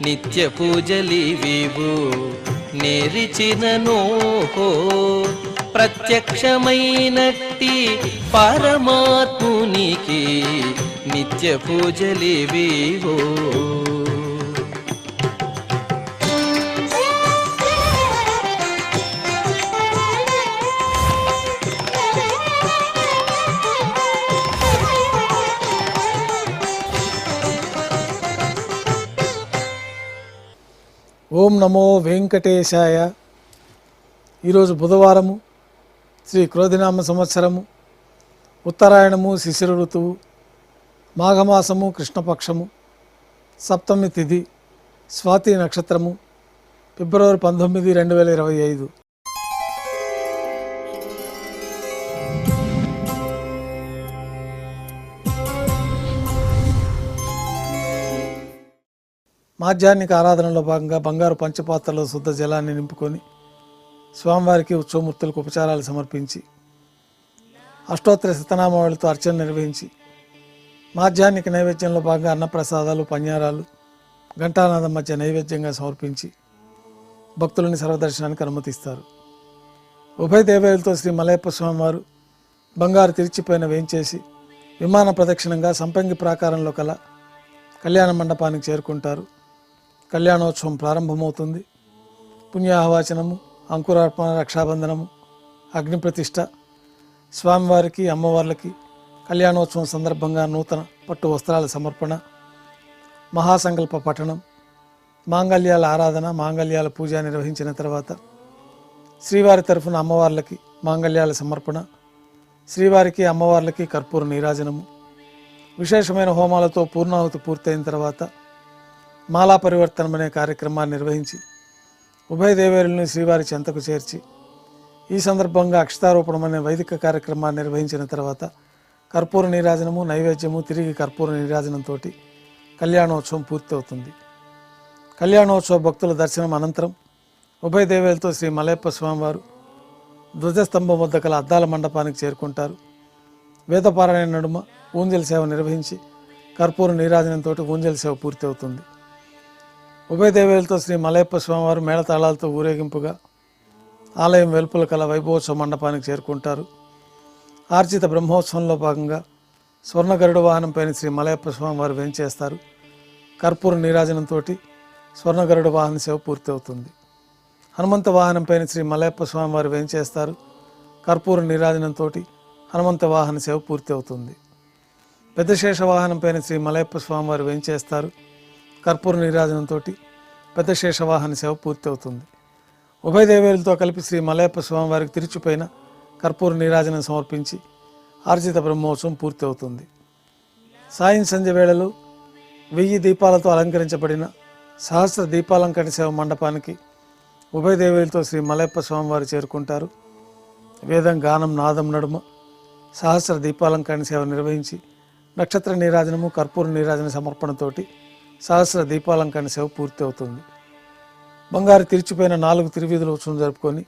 నిత్య పూజలివివు నేరిచిననోహో ప్రత్యక్షమైనట్టి పరమాత్మునికి నిత్య పూజలివివో. ఓం నమో వెంకటేశాయ. ఈరోజు బుధవారము, శ్రీ క్రోధినామ సంవత్సరము, ఉత్తరాయణము, శిశిర ఋతువు, మాఘమాసము, కృష్ణపక్షము, సప్తమి తిథి, స్వాతి నక్షత్రము, ఫిబ్రవరి 19, 2025. మాధ్యాహ్నిక ఆరాధనలో భాగంగా బంగారు పంచపాత్రలో శుద్ధ జలాన్ని నింపుకొని స్వామివారికి ఉత్సవమూర్తులకు ఉపచారాలు సమర్పించి అష్టోత్తర శతనామావళితో అర్చన నిర్వహించి మాధ్యాహ్నిక నైవేద్యంలో భాగంగా అన్నప్రసాదాలు, పన్యారాలు, ఘంటానాదం మధ్య నైవేద్యంగా సమర్పించి భక్తులని సర్వదర్శనానికి అనుమతిస్తారు. ఉభయ దేవేలతో శ్రీ మలయప్ప స్వామివారు బంగారు తిరిచిపోయిన వేంచేసి విమాన ప్రదక్షిణంగా సంపంగి ప్రాకారంలో కల కళ్యాణ మండపానికి చేరుకుంటారు. కళ్యాణోత్సవం ప్రారంభమవుతుంది. పుణ్యాహవాచనము, అంకురార్పణ, రక్షాబంధనము, అగ్నిప్రతిష్ఠ, స్వామివారికి, అమ్మవార్లకి కళ్యాణోత్సవం సందర్భంగా నూతన పట్టు వస్త్రాల సమర్పణ, మహాసంకల్ప పఠనం, మాంగళ్యాల ఆరాధన, మాంగళ్యాల పూజ నిర్వహించిన తర్వాత శ్రీవారి తరఫున అమ్మవార్లకి మాంగళ్యాల సమర్పణ, శ్రీవారికి, అమ్మవార్లకి కర్పూర నీరాజనము, విశేషమైన హోమాలతో పూర్ణాహుతి పూర్తయిన తర్వాత మాలా పరివర్తనం అనే కార్యక్రమాన్ని నిర్వహించి ఉభయ దేవేరులను శ్రీవారి చెంతకు చేర్చి ఈ సందర్భంగా అక్షతారోపణం అనే వైదిక కార్యక్రమాన్ని నిర్వహించిన తర్వాత కర్పూర నీరాజనము, నైవేద్యము, తిరిగి కర్పూర నీరాజనంతో కళ్యాణోత్సవం పూర్తవుతుంది. కళ్యాణోత్సవ భక్తుల దర్శనం అనంతరం ఉభయ దేవేలతో శ్రీ మలయప్ప స్వామివారు ధ్వజస్తంభం వద్ద కల అద్దాల మండపానికి చేరుకుంటారు. వేదపారాయణ నడుమ ఊంజల్ సేవ నిర్వహించి కర్పూర నీరాజనంతో ఊంజల్ సేవ పూర్తి అవుతుంది. ఉభయ దేవేలతో శ్రీ మలయప్ప స్వామివారు మేళతాళాలతో ఊరేగింపుగా ఆలయం వెలుపల కల వైభవోత్సవ మండపానికి చేరుకుంటారు. ఆర్జిత బ్రహ్మోత్సవంలో భాగంగా స్వర్ణ గరుడ వాహనం పైన శ్రీ మలయప్ప స్వామివారు వేంచేస్తారు. కర్పూర నీరాజనంతో స్వర్ణ గరుడ వాహన సేవ పూర్తి అవుతుంది. హనుమంత వాహనం పైన శ్రీ మలయప్ప స్వామివారు వేంచేస్తారు. కర్పూర నీరాజనంతో హనుమంత వాహన సేవ పూర్తి అవుతుంది. పెద్ద శేష వాహనం పైన శ్రీ మలయప్ప స్వామివారు వేంచేస్తారు. కర్పూర నీరాజనంతో పెద్ద శేష వాహన సేవ పూర్తి అవుతుంది. ఉభయ దేవేలతో కలిపి శ్రీ మలయప్ప స్వామివారికి తిరుచుపైన కర్పూర నీరాజనం సమర్పించి ఆర్జిత బ్రహ్మోత్సవం పూర్తి అవుతుంది. సాయం సంధ్య వేళలో 1000 దీపాలతో అలంకరించబడిన సహస్ర దీపాలంకరణ సేవ మండపానికి ఉభయ దేవేలతో శ్రీ మలయప్ప స్వామివారు చేరుకుంటారు. వేదం, గానం, నాదం నడుమ సహస్ర దీపాలంకరణ సేవ నిర్వహించి నక్షత్ర నీరాజనము, కర్పూర నీరాజన సమర్పణతోటి సహస్ర దీపాలంకరణ సేవ పూర్తి అవుతుంది. బంగారు తిరిచిపోయిన 4 తిరువీధుల ఉత్సవం జరుపుకొని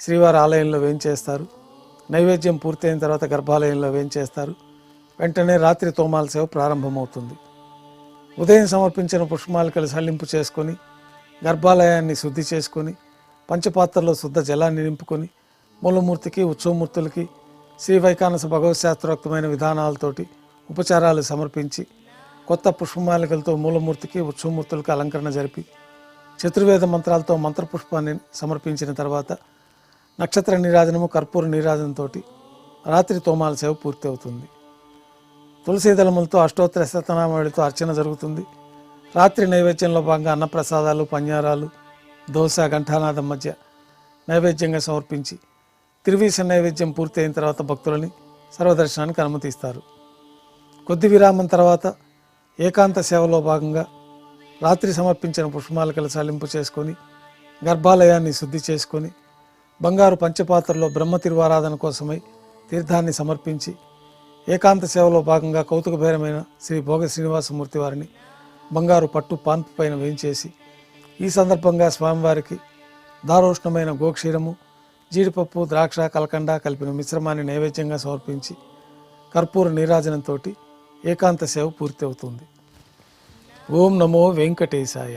శ్రీవారి ఆలయంలో వేంచేస్తారు. నైవేద్యం పూర్తయిన తర్వాత గర్భాలయంలో వేంచేస్తారు. వెంటనే రాత్రి తోమాల సేవ ప్రారంభమవుతుంది. ఉదయం సమర్పించిన పుష్పమాలికలు సల్లింపు చేసుకొని గర్భాలయాన్ని శుద్ధి చేసుకొని పంచపాత్రలో శుద్ధ జలాన్ని నింపుకొని మూలమూర్తికి, ఉత్సవమూర్తులకి శ్రీ వైకానస భగవత్ శాస్త్రోక్తమైన విధానాలతోటి ఉపచారాలు సమర్పించి కొత్త పుష్పమాలికలతో మూలమూర్తికి, ఉత్సవమూర్తులకు అలంకరణ జరిపి చతుర్వేద మంత్రాలతో మంత్రపుష్పాన్ని సమర్పించిన తర్వాత నక్షత్ర నీరాజనము, కర్పూర నీరాజనంతో రాత్రి తోమాల సేవ పూర్తి అవుతుంది. తులసీదళములతో అష్టోత్తర శతనామావళితో అర్చన జరుగుతుంది. రాత్రి నైవేద్యంలో భాగంగా అన్నప్రసాదాలు, పన్యారాలు, దోశ, ఘంటానాదం మధ్య నైవేద్యంగా సమర్పించి తిరువీస నైవేద్యం పూర్తి అయిన తర్వాత భక్తులని సర్వదర్శనానికి అనుమతిస్తారు. కొద్ది విరామం తర్వాత ఏకాంత సేవలో భాగంగా రాత్రి సమర్పించిన పుష్పమాలికలు సల్లింపు చేసుకొని గర్భాలయాన్ని శుద్ధి చేసుకొని బంగారు పంచపాత్రలో బ్రహ్మ తిరువారాధన కోసమై తీర్థాన్ని సమర్పించి ఏకాంత సేవలో భాగంగా కౌతుకభైరమైన శ్రీ భోగ శ్రీనివాసమూర్తి వారిని బంగారు పట్టు పాన్పు పైన వేయించేసి ఈ సందర్భంగా స్వామివారికి దారోష్ణమైన గోక్షీరము, జీడిపప్పు, ద్రాక్ష, కలకండ కలిపిన మిశ్రమాన్ని నైవేద్యంగా సమర్పించి కర్పూర నీరాజనంతో ఏకాంత సేవ పూర్తి అవుతుంది. ఓం నమో వెంకటేశాయ.